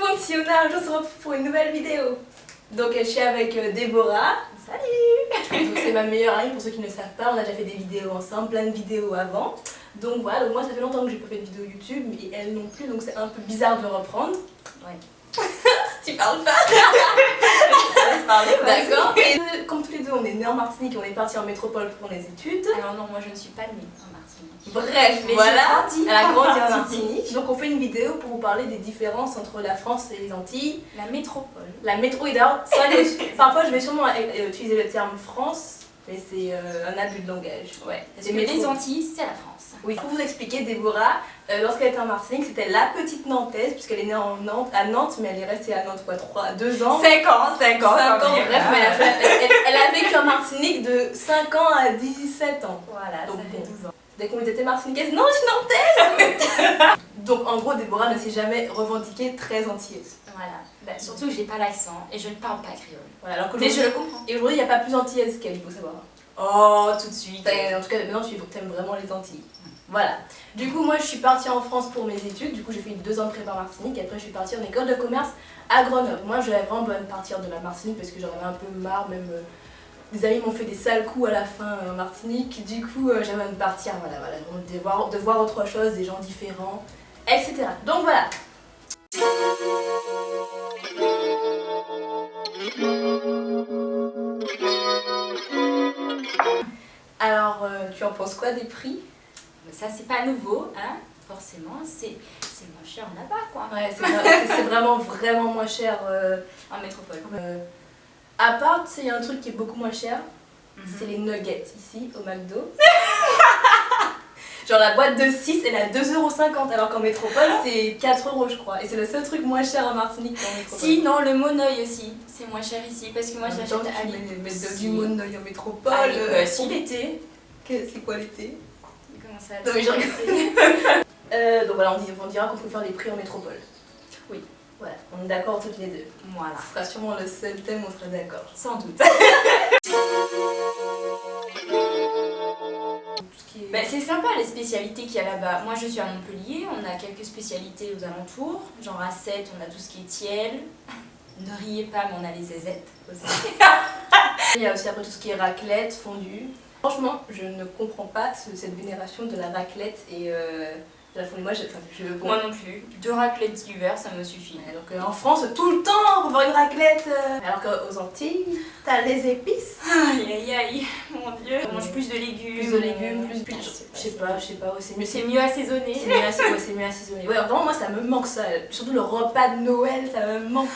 monde, si on a un jour se retrouve pour une nouvelle vidéo. Donc je suis avec Déborah. Salut. Donc c'est ma meilleure amie pour ceux qui ne savent pas, on a déjà fait des vidéos ensemble, plein de vidéos avant. Donc voilà, donc moi ça fait longtemps que j'ai pas fait de vidéo YouTube, et elle non plus, donc c'est un peu bizarre de reprendre. Ouais. Tu parles pas. D'accord. Et comme tous les deux on est nés en Martinique et on est partis en métropole pour les études. Alors non, moi je ne suis pas née en Martinique. Bref, mais voilà, j'ai grandi elle a grandi en Martinique. Martinique. Donc on fait une vidéo pour vous parler des différences entre la France et les Antilles. La métropole. La métro, et d'ailleurs, parfois je vais sûrement utiliser le terme France, mais c'est un abus de langage. Ouais. Parce C'est que métro. les Antilles, c'est la France. Oui, pour vous expliquer, Déborah, lorsqu'elle était en Martinique, c'était la petite Nantaise, puisqu'elle est née à Nantes, mais elle est restée à Nantes quoi, 2 ans. 5 ans. Bref, mais elle a vécu en Martinique de 5 ans à 17 ans. Voilà, Donc, ça fait bon. 12 ans. Dès qu'on était martiniquaise, non, je suis nantaise. Donc en gros, Déborah ne s'est jamais revendiquée très antillaise. Voilà. Bah, surtout que j'ai pas l'accent et je ne parle pas créole. Voilà, alors Mais je le comprends. Et aujourd'hui, il n'y a pas plus antillaise qu'elle, il faut savoir. Oh, tout de suite. En tout cas, maintenant, tu aimes vraiment les Antilles. Voilà. Du coup, moi, je suis partie en France pour mes études. Du coup, j'ai fait 2 ans de prépa Martinique. Et après, je suis partie en école de commerce à Grenoble. Moi, j'avais vraiment besoin de partir de la Martinique parce que j'en avais un peu marre. Même des amis m'ont fait des sales coups à la fin en Martinique. Du coup, j'avais besoin de partir. Voilà, de voir autre chose, des gens différents, etc. Donc voilà. Alors, tu en penses quoi des prix? Ça, c'est pas nouveau, hein. Forcément, c'est moins cher là-bas, quoi. Ouais, c'est vraiment moins cher En métropole. À part, tu sais, il y a un truc qui est beaucoup moins cher, c'est les nuggets ici au McDo. Genre la boîte de 6, elle est à 2,50 €, alors qu'en métropole c'est 4 € je crois. Et c'est le seul truc moins cher en Martinique qu'en métropole. Si, non, le monoeil aussi, c'est moins cher ici. Parce que moi, En même j'achète temps, à tu Lille. mets du monoeil en métropole. Si, l'été. C'est quoi l'été? Comment ça? Non, mais je rigole. Donc voilà, on dira qu'on peut faire des prix en métropole. Oui. Voilà, on est d'accord toutes les deux. Voilà. Ce sera sûrement le seul thème où on sera d'accord. Sans doute. Ben, c'est sympa les spécialités qu'il y a là-bas. Moi je suis à Montpellier, on a quelques spécialités aux alentours. Genre à Sète, on a tout ce qui est tiel. Ne riez pas, mais on a les zézettes aussi. Il y a aussi après tout ce qui est raclette, fondue. Franchement, je ne comprends pas cette vénération de la raclette et de la fondue. Moi Moi non plus. 2 raclettes l'hiver, ça me suffit. Alors qu'en France, tout le temps, on peut voir une raclette. Alors qu'aux Antilles, t'as les épices. Aïe aïe aïe, mon dieu. On mange plus de légumes. Plus de légumes, plus Je sais pas, c'est mieux. C'est mieux assaisonné. C'est mieux assaisonné. Ouais, vraiment, moi ça me manque ça. Surtout le repas de Noël, ça me manque.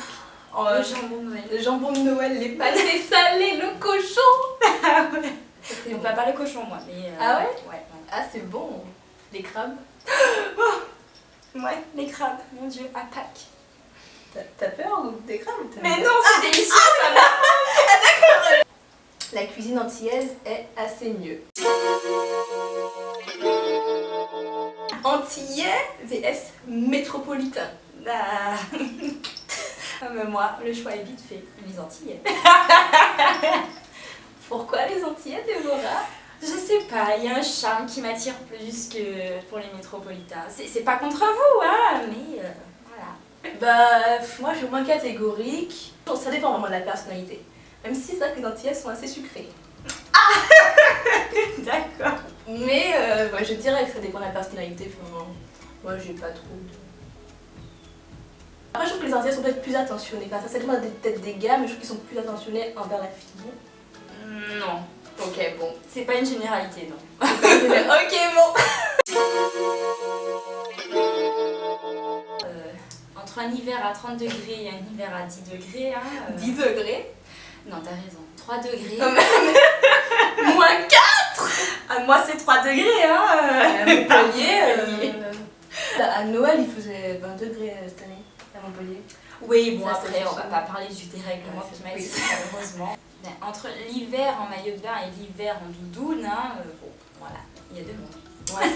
Le jambon de Noël. Le jambon de Noël, les pâtés salés, le cochon. Ah ouais. On va pas le cochon, moi. Mais Ah ouais? Ouais. Ah, c'est bon. Les crabes. Ouais, les crabes, mon dieu, à Pâques. T'as peur des crabes ou t'aimes Mais bien? non, c'est délicieux ça va. La cuisine antillaise est assez mieux. Antillais vs métropolitain. Ah. Mais moi, le choix est vite fait. Les Antilles. Pourquoi les Antillais, Déborah? Je sais pas, il y a un charme qui m'attire plus que pour les métropolitains. C'est pas contre vous, hein, mais voilà. Bah, moi je suis moins catégorique. Ça dépend vraiment de la personnalité. Même si c'est vrai que les Antillais sont assez sucrés. D'accord. Mais ouais, je dirais que ça dépend de la personnalité. Enfin, moi j'ai pas trop de... Après je trouve que les Antillais sont peut-être plus attentionnés. Enfin, ça dépend peut-être des gars, mais je trouve qu'ils sont plus attentionnés envers la fille. Non. Ok, bon. C'est pas une généralité, non. Ok, bon. Entre un hiver à 30 degrés et un hiver à 10 degrés, hein. 10 degrés. Non, t'as raison. 3 degrés. Moins 4. Ah, moi, c'est 3 degrés, hein. À Montpellier, à Noël, il faisait 20 degrés cette année, à Montpellier. Oui, bon, Ça, après, c'est on va sûr. pas parler du dérèglement climatique, malheureusement. Ben, entre l'hiver en maillot de bain et l'hiver en doudoune, hein, bon, voilà, il y a deux mondes. Ouais,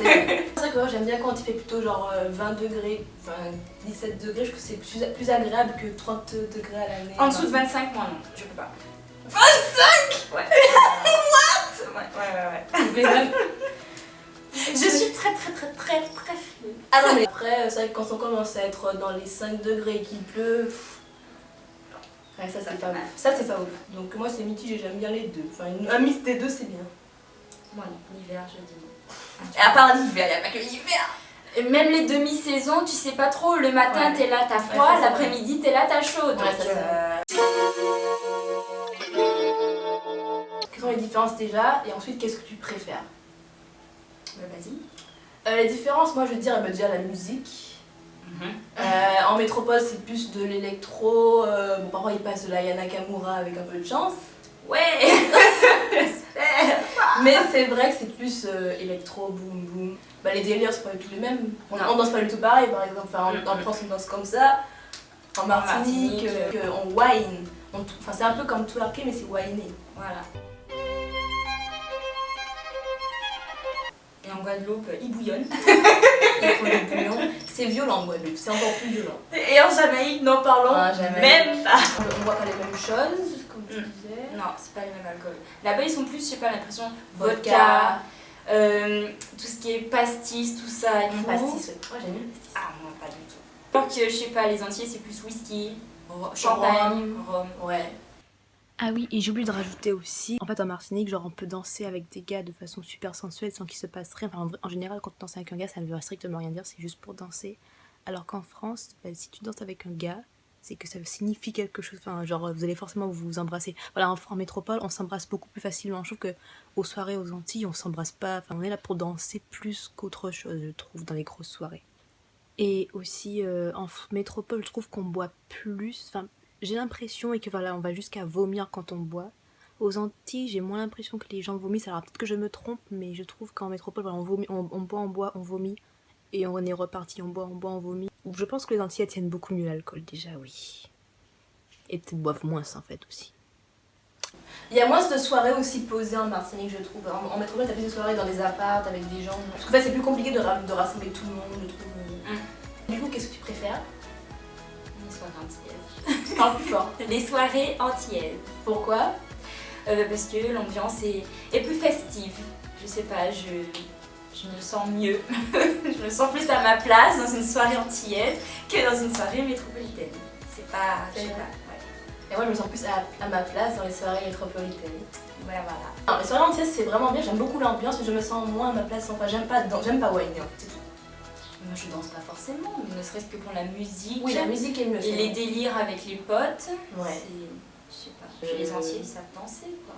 c'est vrai que moi j'aime bien quand il fait plutôt genre 20 degrés, enfin 17 degrés, je trouve que c'est plus agréable que 30 degrés à l'année. En dessous de 25, moi non, je peux pas. 25. Ouais. What? Ouais. Je suis très frais. Ah non, mais après, c'est vrai que quand on commence à être dans les 5 degrés et qu'il pleut, ouais, ça c'est pas ouf. Ça c'est pas ouf. Donc moi c'est mitigé, j'aime bien les deux. Enfin, un mix des deux c'est bien. Moi non, l'hiver je dis non. Et à part l'hiver, il n'y a pas que l'hiver. Et même les demi-saisons, tu sais pas trop, le matin Ouais. t'es là, t'as froid, Ouais, l'après-midi t'es là, t'as chaud. Ouais, Donc, ça, Quelles sont les différences déjà? Et ensuite, qu'est-ce que tu préfères? bah, vas-y. Les différences, moi je veux dire, déjà la musique. En métropole, c'est plus de l'électro. Bon, parfois, ils passent de la Yana Nakamura avec un peu de chance. Ouais. Mais c'est vrai que c'est plus électro, boum boum. Bah, les délires, c'est pas du tout les mêmes. On danse pas du tout pareil, par exemple. Enfin, en France, on danse comme ça. En Martinique, on whine. Enfin, c'est un peu comme twerker, mais c'est whiner. Voilà. Et en Guadeloupe, ils bouillonnent. Ils font du bouillon. C'est violent en Guadeloupe, c'est encore plus violent. Et en Jamaïque, n'en parlons même pas. On voit pas les mêmes choses, comme tu disais. Non, c'est pas les mêmes alcools. Là-bas, ils sont plus, je sais pas, l'impression, Vodka. tout ce qui est pastis, tout ça et tout. Pastis, ouais. Moi j'aime bien le pastis. Ah, moi, pas du tout. Donc, je sais pas, les Antillais, c'est plus whisky, champagne, rhum. Ouais. Ah oui, et j'ai oublié de rajouter aussi, en fait en Martinique, genre on peut danser avec des gars de façon super sensuelle sans qu'il se passe rien. Enfin, en général, quand tu danses avec un gars, ça ne veut strictement rien dire, c'est juste pour danser. Alors qu'en France, bah, si tu danses avec un gars, c'est que ça signifie quelque chose. Enfin, genre vous allez forcément vous embrasser. Voilà, en métropole, on s'embrasse beaucoup plus facilement. Je trouve que aux soirées aux Antilles, on s'embrasse pas. Enfin, on est là pour danser plus qu'autre chose, je trouve, dans les grosses soirées. Et aussi en métropole, je trouve qu'on boit plus. Enfin, j'ai l'impression, et que voilà, on va jusqu'à vomir quand on boit. Aux Antilles, j'ai moins l'impression que les gens vomissent. Alors peut-être que je me trompe, mais je trouve qu'en métropole, voilà, on boit, on vomit. Et on est reparti, on boit, on vomit. Je pense que les Antillais tiennent beaucoup mieux l'alcool, déjà, oui. Et peut-être boivent moins, en fait, aussi. Il y a moins de soirées aussi posées en Martinique, je trouve. En métropole, t'as plus de soirées dans des apparts avec des gens. Parce qu'en fait, c'est plus compliqué de rassembler tout le monde, je trouve. Du coup, qu'est-ce que tu préfères? Les soirées antillaises. Parle plus fort. Les soirées antillaises. Pourquoi? Parce que l'ambiance est plus festive. Je sais pas, je me sens mieux. Je me sens plus à ma place dans une soirée antillaise que dans une soirée métropolitaine. C'est pas... je sais pas. Ouais. Et moi, je me sens plus à ma place dans les soirées métropolitaines. Voilà. Non, les soirées antillaises, c'est vraiment bien. J'aime beaucoup l'ambiance, mais je me sens moins à ma place. Enfin, j'aime pas whiner, c'est tout. Moi, je danse pas forcément, mais ne serait-ce que pour la musique. Oui, la musique est mieux. Et les délires avec les potes. Ouais. Je sais pas. Puis les Antillais, ils savent danser, quoi.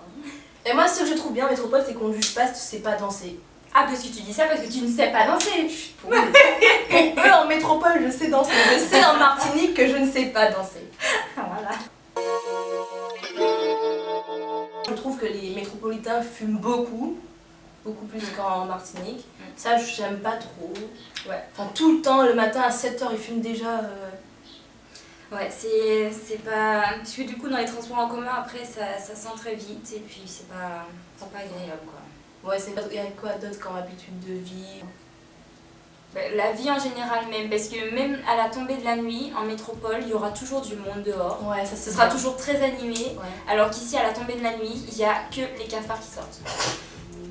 Et moi, ce que je trouve bien en métropole, c'est qu'on ne juge pas si tu sais pas danser. Ah, parce que tu dis ça parce que tu ne sais pas danser. Pour eux, en métropole, je sais danser. Je sais en Martinique que je ne sais pas danser. Voilà. Je trouve que les métropolitains fument beaucoup plus qu'en Martinique. Ça, j'aime pas trop. Ouais. Enfin, tout le temps, le matin à 7h, ils fument déjà. Ouais, c'est pas... Parce que du coup, dans les transports en commun, après, ça sent très vite et puis c'est pas agréable, quoi. Ouais, il y a quoi d'autre comme habitude de vie? La vie en général même, parce que même à la tombée de la nuit, en métropole, il y aura toujours du monde dehors. Ouais, ça Ce sera toujours très animé, ouais. alors qu'ici, à la tombée de la nuit, il n'y a que les cafards qui sortent.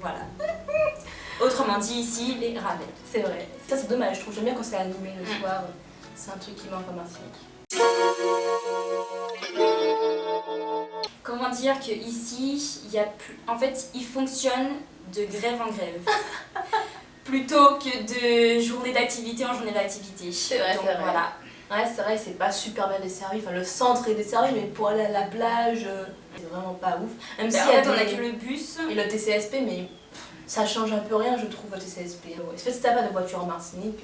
Voilà. Autrement dit, ici, les ravets. C'est vrai. Ça, c'est dommage. Je trouve j'aime bien quand c'est animé le soir. C'est un truc qui manque en Martinique. Comment dire que ici, il y a plus... En fait, ils fonctionnent de grève en grève. Plutôt que de journée d'activité en journée d'activité. C'est vrai, donc c'est vrai. Voilà. Ouais, c'est vrai, c'est pas super bien desservi. Enfin, le centre est desservi, mais pour aller à la plage, c'est vraiment pas ouf. Même si En fait, on a que le bus. et le TCSP, mais ça change un peu rien, je trouve, le TCSP. Ouais. En fait, si t'as pas de voiture en Martinique,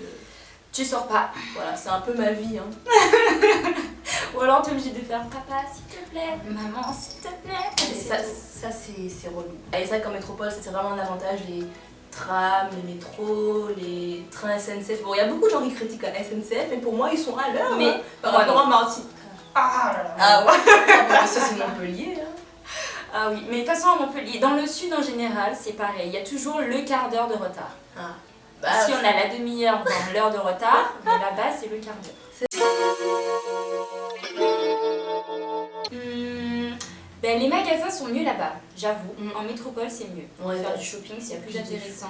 Tu sors pas. voilà, c'est un peu ma vie. Hein. Ou alors t'es obligé de faire papa s'il te plaît, maman s'il te plaît. Et ça c'est relou. Et ça, qu'en métropole, c'est vraiment un avantage. Les trams, les métros, les trains SNCF. Bon, il y a beaucoup de gens qui critiquent la SNCF, mais pour moi, ils sont à l'heure. Mais hein, par rapport à Martinique. Ah là là. Ah ouais, ça c'est Montpellier. Hein. Ah oui, mais de toute façon à Montpellier, dans le sud en général, c'est pareil. Il y a toujours le quart d'heure de retard. Ah. Ici on a la demi-heure, voire l'heure de retard, mais là-bas c'est le quart d'heure. Ben, les magasins sont mieux là-bas, j'avoue. Mm. En métropole, c'est mieux. Ouais, Faire ouais. du shopping, c'est plus Plus de intéressant.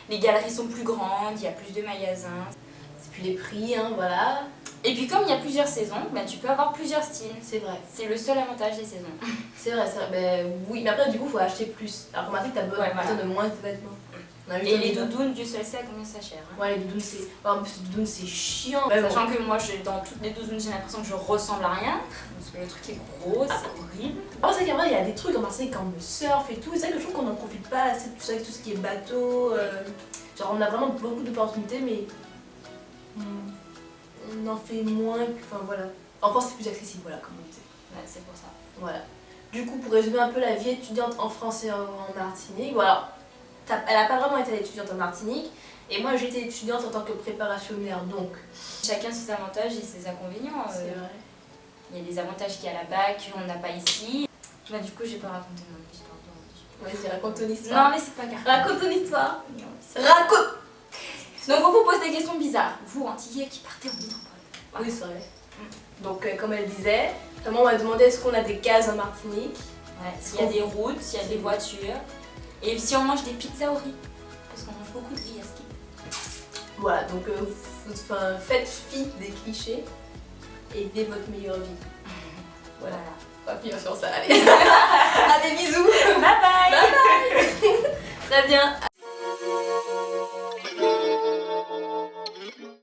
Les galeries sont plus grandes, il y a plus de magasins. C'est plus les prix, hein, voilà. Et puis comme il y a plusieurs saisons, ben, tu peux avoir plusieurs styles. C'est vrai. C'est le seul avantage des saisons. C'est vrai, c'est vrai. Ben, oui, mais après, du coup, il faut acheter plus. Alors, remarquez que t'as besoin Ouais, voilà. de moins de vêtements. On a vu Et ça les déjà. doudounes, Dieu seul sait à combien ça cher. Hein. Ouais, les doudounes, c'est. En plus, les doudounes, c'est chiant. Mais bon. Sachant que moi, dans toutes les doudounes, j'ai l'impression que je ressemble à rien. Parce que le truc est gros, c'est horrible. Après, c'est qu'après, il y a des trucs en Marseille quand on surf et tout. C'est vrai que je trouve qu'on n'en profite pas assez, tout ça, avec tout ce qui est bateau. Genre, on a vraiment beaucoup d'opportunités, mais. On en fait moins que. Enfin, voilà. En France, c'est plus accessible, voilà, comme on disait. Ouais, c'est pour ça. Voilà. Du coup, pour résumer un peu la vie étudiante en France et en Martinique, voilà. Elle n'a pas vraiment été étudiante en Martinique. Et moi, j'étais étudiante en tant que préparationnaire, donc. Chacun ses avantages et ses inconvénients. C'est vrai. Il y a des avantages qu'il y a là-bas qu'on n'a pas ici. Bah, du coup, j'ai pas raconté mon histoire. Vas-y, raconte ton histoire. Non, mais c'est pas grave. Raconte ton histoire. Non, c'est- Raconte. Donc, on vous pose des questions bizarres. Vous, antillais qui partez en métropole. Voilà. Oui, c'est vrai. Donc, comme elle disait, maman m'a demandé est-ce qu'on a des cases en Martinique. Ouais, s'il y a des routes, s'il y a des voitures. Et si on mange des pizzas au riz. Parce qu'on mange beaucoup de riz à ski. Voilà, donc faites fi des clichés et vivez votre meilleure vie. Voilà. On va finir sur ça, allez. Allez, bisous. Bye bye. Très bien.